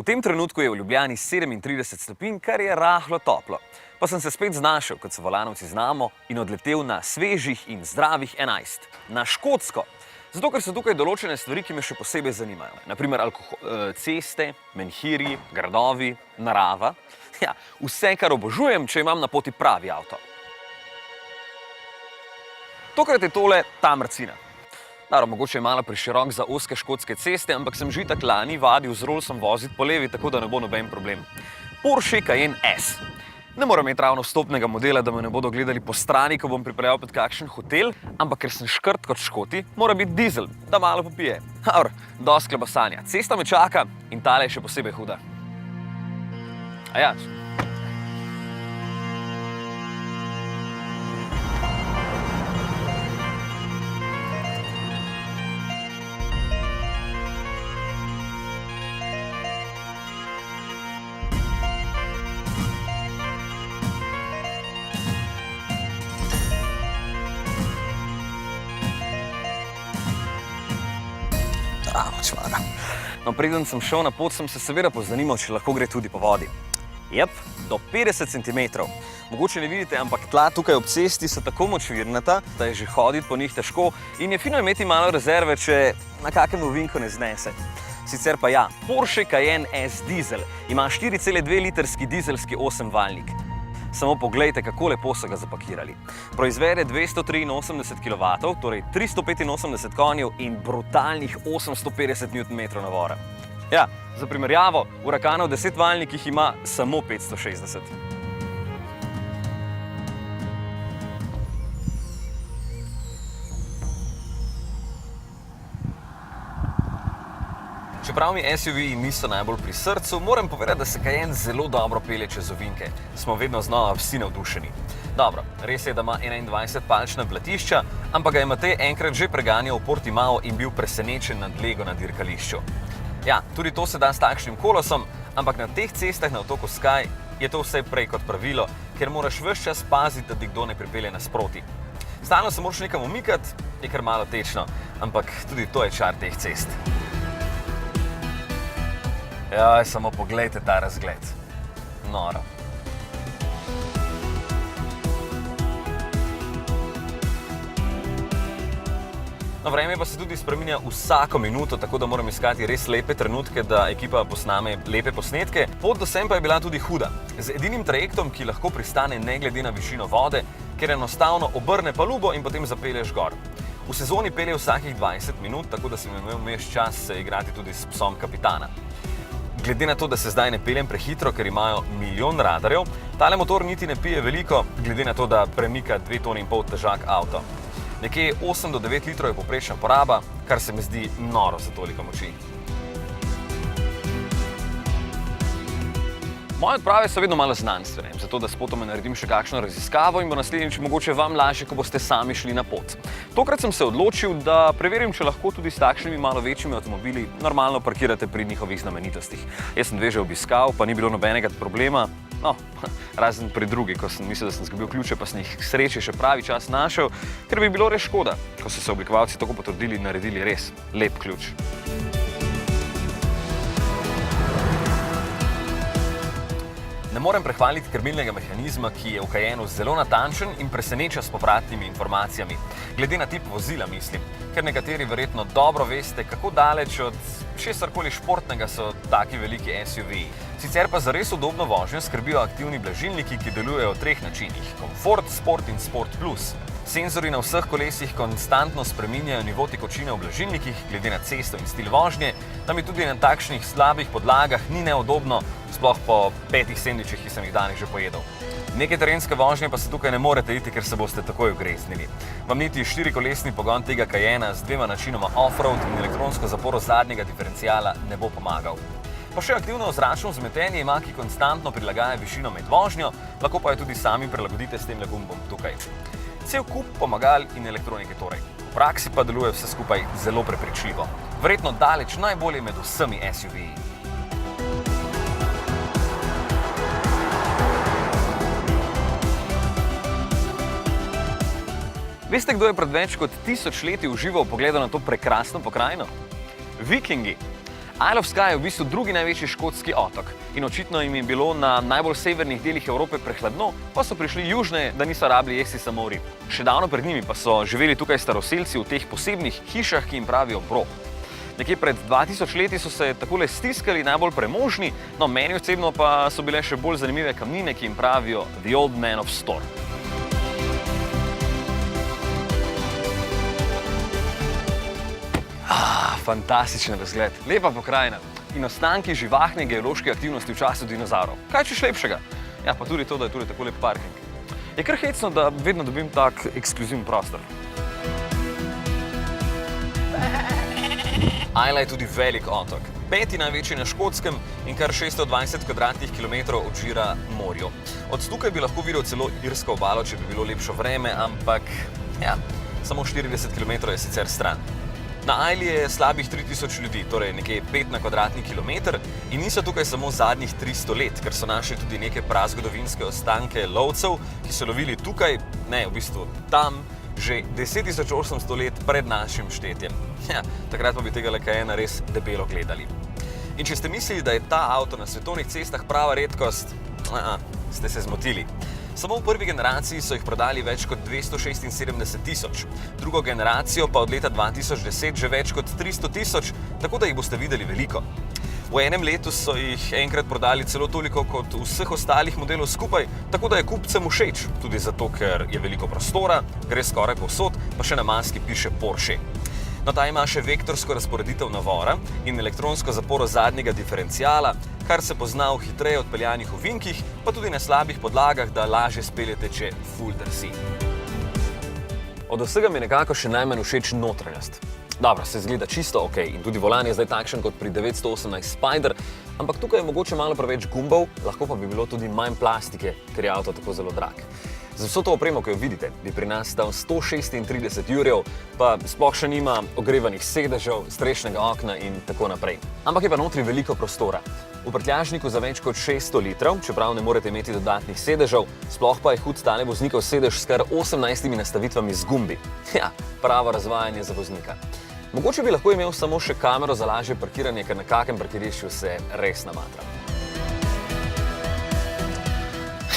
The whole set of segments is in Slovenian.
V tem trenutku je v Ljubljani 37 stopinj, kar je rahlo toplo. Pa sem se spet znašel, kot se Volanovci znamo, in odletel na svežih in zdravih 11. Na Škotsko. Zato, ker so tukaj določene stvari, ki me še posebej zanimajo. Naprimer ceste, menhiri, gradovi, narava. Ja, vse, kar obožujem, če imam na poti pravi avto. Tokrat je tole ta mrcina. Mogoče je malo preširok za ozke škotske ceste, ampak sem že tak lani vadil z Rollsom voziti po levi, tako da ne bo noben problem. Porsche Cayenne S. Ne moram imeti ravno vstopnega modela, da me ne bodo gledali po strani, ko bom pripeljal pred kakšen hotel, ampak ker sem škrt kot Škoti, mora biti dizel, da malo popije. Dosti klobasanja. Cesta me čaka in tale je še posebej huda. Aja. No, preden sem šel na pot, sem se seveda pozanimal, če lahko gre tudi po vodi. Do 50 cm. Mogoče ne vidite, ampak tla tukaj ob cesti so tako močvirnata, da je že hoditi po njih težko in je fino imeti malo rezerve, če na kakem ovinku ne znese. Sicer pa ja, Porsche Cayenne S Diesel ima 4,2 litrski dizelski 8-valjnik. Samo poglejte, kako lepo so ga zapakirali. Proizvede 283 kW, torej 385 konjev in brutalnih 850 Nm navora. Ja, za primerjavo, Huracanov 10-valjnikih ima samo 560. Čeprav mi SUV-ji niso najbolj pri srcu, moram povedati, da se Cayenne zelo dobro pelje čez ovinke. Smo vedno znova vsi navdušeni. Dobro, res je, da ima 21-palčna platišča, ampak ga je Matej enkrat že preganjal v Portimao in bil presenečen nad lego na dirkališču. Ja, tudi to se da s takšnim kolosom, ampak na teh cestah na otoku Skye je to vse prej kot pravilo, ker moraš ves čas paziti, da ti kdo ne pripelje nasproti. Stalno se moraš nekam umikati, je kar malo tečno, ampak tudi to je čar teh cest. Jaj, samo poglejte ta razgled. Noro. No, vreme pa se tudi spreminja vsako minuto, tako da moram iskati res lepe trenutke, da ekipa posname lepe posnetke. Pot do sem pa je bila tudi huda. Z edinim trajektom, ki lahko pristane ne glede na višino vode, ker enostavno obrne palubo in potem zapelješ gor. V sezoni pelje vsakih 20 minut, tako da sem imel vmes čas se igrati tudi s psom kapitana. Glede na to, da se zdaj ne peljem prehitro, ker imajo milijon radarjev, tale motor niti ne pije veliko, glede na to, da premika 2,5 tone težak avto. Nekje 8 do 9 litrov je povprečna poraba, kar se mi zdi noro za toliko moči. Moje odprave so vedno malo znanstvene, zato da spotoma naredim še kakšno raziskavo in bo naslednjič mogoče vam lažje, ko boste sami šli na pot. Tokrat sem se odločil, da preverim, če lahko tudi s takšnimi malo večjimi avtomobili normalno parkirate pri njihovih znamenitostih. Jaz sem dve že obiskal, pa ni bilo nobenega problema. No, razen pri drugi, ko sem mislil, da sem zgubil ključe, pa sem jih k sreči še pravi čas našel, ker bi bilo res škoda, ko so se oblikovalci tako potrudili in naredili res lep ključ. Ne morem prehvaliti krmilnega mehanizma, ki je v Cayenneu zelo natančen in preseneča s povratnimi informacijami. Glede na tip vozila mislim, ker nekateri verjetno dobro veste, kako daleč od česarkoli športnega so taki veliki SUV-ji. Sicer pa za res udobno vožnjo skrbijo aktivni blažilniki, ki delujejo v treh načinih: Komfort, Sport in Sport Plus. Senzori na vseh kolesih konstantno spreminjajo nivo tekočine v blažilnikih, glede na cesto in stil vožnje, da mi tudi na takšnih slabih podlagah ni neudobno, sploh po 5 sendvičih, ki sem jih danes že pojedel. Neke terenske vožnje pa se tukaj ne morete iti, ker se boste takoj ugreznili. Vam niti 4-kolesni pogon tega Cayennea z dvema načinoma off-road in elektronsko zaporo zadnjega diferenciala ne bo pomagal. Pa še aktivno ozračno vzmetenje ima, ki konstantno prilagaja višino med vožnjo, lahko pa jo tudi sami prilagodite s tem gumbom tukaj. Cel kup pomagal in elektronike torej. V praksi pa deluje vse skupaj zelo prepričljivo. Verjetno daleč najbolje med vsemi SUV-ji. Veste, kdo je pred več kot 1000 leti užival pogledal na to prekrasno pokrajino? Vikingi. Isle of Skye je v bistvu drugi največji škotski otok in očitno jim je bilo na najbolj severnih delih Evrope prehladno, pa so prišli južneje, da niso rabili jesti samo rib. Še davno pred njimi pa so živeli tukaj staroselci v teh posebnih hišah, ki jim pravijo brok. Nekje pred 2000 leti so se takole stiskali najbolj premožni, no meni osebno pa so bile še bolj zanimive kamnine, ki jim pravijo The Old Man of Storr. Fantastičen razgled, lepa pokrajina in ostanki živahne geološke aktivnosti v času dinozavrov. Kaj češ lepšega? Ja, pa tudi to, da je tudi tako lep parking. Je kar hecno, da vedno dobim tak ekskluzivni prostor. Islay je tudi velik otok, 5. največji na Škotskem in kar 620 kvadratnih kilometrov odžira morju. Od tukaj bi lahko videl celo irsko obalo, če bi bilo lepšo vreme, ampak ja, samo 40 km je sicer stran. Na Isli je slabih 3000 ljudi, torej nekje 5 na kvadratni kilometr in niso tukaj samo zadnjih 300 let, ker so našli tudi neke prazgodovinske ostanke lovcev, ki so lovili tukaj, ne, v bistvu tam, že 10.800 let pred našim štetjem. Ja, takrat pa bi tega kajena res debelo gledali. In če ste mislili, da je ta avto na svetovnih cestah prava redkost, ste se zmotili. Samo v prvi generaciji so jih prodali več kot 276 000, drugo generacijo pa od leta 2010 že več kot 300 000, tako da jih boste videli veliko. V enem letu so jih enkrat prodali celo toliko kot vseh ostalih modelov skupaj, tako da je kupcem všeč, tudi zato, ker je veliko prostora, gre skoraj povsod, pa še na maski piše Porsche. No, ta ima še vektorsko razporeditev navora in elektronsko zaporo zadnjega diferencijala, kar se pozna v hitreje odpeljanih ovinkih, pa tudi na slabih podlagah, da lažje speljete, če full drsi. Od vsega mi je nekako še najmanj všeč notranjost. Dobro, se zgleda čisto ok in tudi volan je zdaj takšen kot pri 918 Spider, ampak tukaj je mogoče malo preveč gumbov, lahko pa bi bilo tudi manj plastike, ker je avto tako zelo drag. Za vso to opremo, ki jo vidite, bi pri nas stal 136 jurjev, pa sploh še nima ogrevanih sedežev, strešnega okna in tako naprej. Ampak je pa notri veliko prostora. V prtljažniku za več kot 600 litrov, čeprav ne morete imeti dodatnih sedežev, sploh pa je hud stane voznikov sedež s kar 18 nastavitvami z gumbi. Ja, pravo razvajanje za voznika. Mogoče bi lahko imel samo še kamero za lažje parkiranje, ker na kakem parkirišču se res namatra.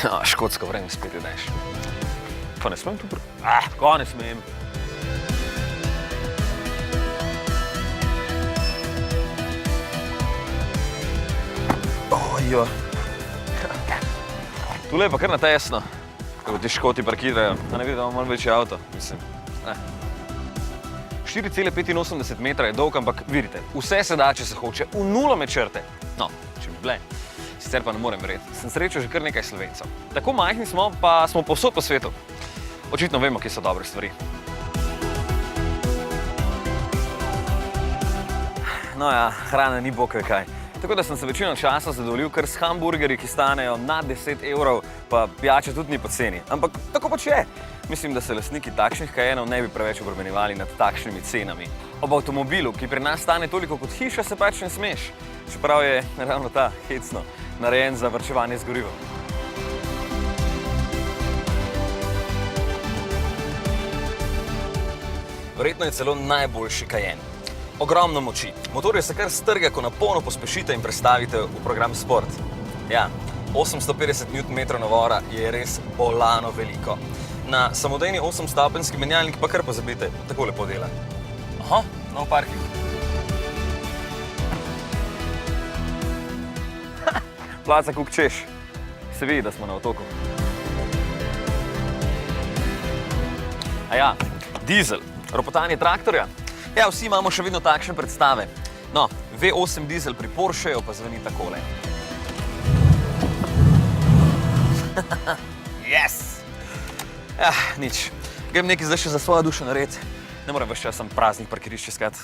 Škotsko vreme spet ideš. Pa ne smem tu ko ne smem. Ojo. Tule je pa kar na tesno, kako ti Škoti parkirajo. A ne vidi, da imamo malo večji avto, mislim. 4,85 metra je dolg, ampak vidite, vse se da, če se hoče, v nulo med črte. No, če bi bile. Sicer pa ne morem verjeti. Sem srečal že kar nekaj Slovencev. Tako majhni smo, pa smo povsod po svetu. Očitno vemo, kje so dobre stvari. No ja, hrana ni bog ve kaj. Tako da sem se večino časa zadovoljil kar s hamburgerji, ki stanejo nad 10 evrov, pa pijača tudi ni poceni. Ampak tako pač je. Mislim, da se lastniki takšnih kajenov ne bi preveč obremenjevali nad takšnimi cenami. Ob avtomobilu, ki pri nas stane toliko kot hiša, se pač ne smeš. Čeprav je ravno ta, hecno, narejen za varčevanje z gorivom. Verjetno je celo najboljši kajen. Ogromno moči. Motorje se kar strga, ko na polno pospešite in prestavite v program Sport. Ja, 850 Nm navora je res bolano veliko. Na samodejni 8-stopenjski menjalnik pa kar pozabite, tako lepo dela. Aha, nov parking. Placa kuk češ. Se vidi, da smo na otoku. A ja, dizel, ropotanje traktorja. Ja, vsi imamo še vedno takšne predstave. No, V8 dizel pri Porscheju pa zveni takole. Yes! Ja, nič. Grem nekaj zdaj še za svojo dušo narediti. Ne morem ves čas sam praznih parkirišč iskati.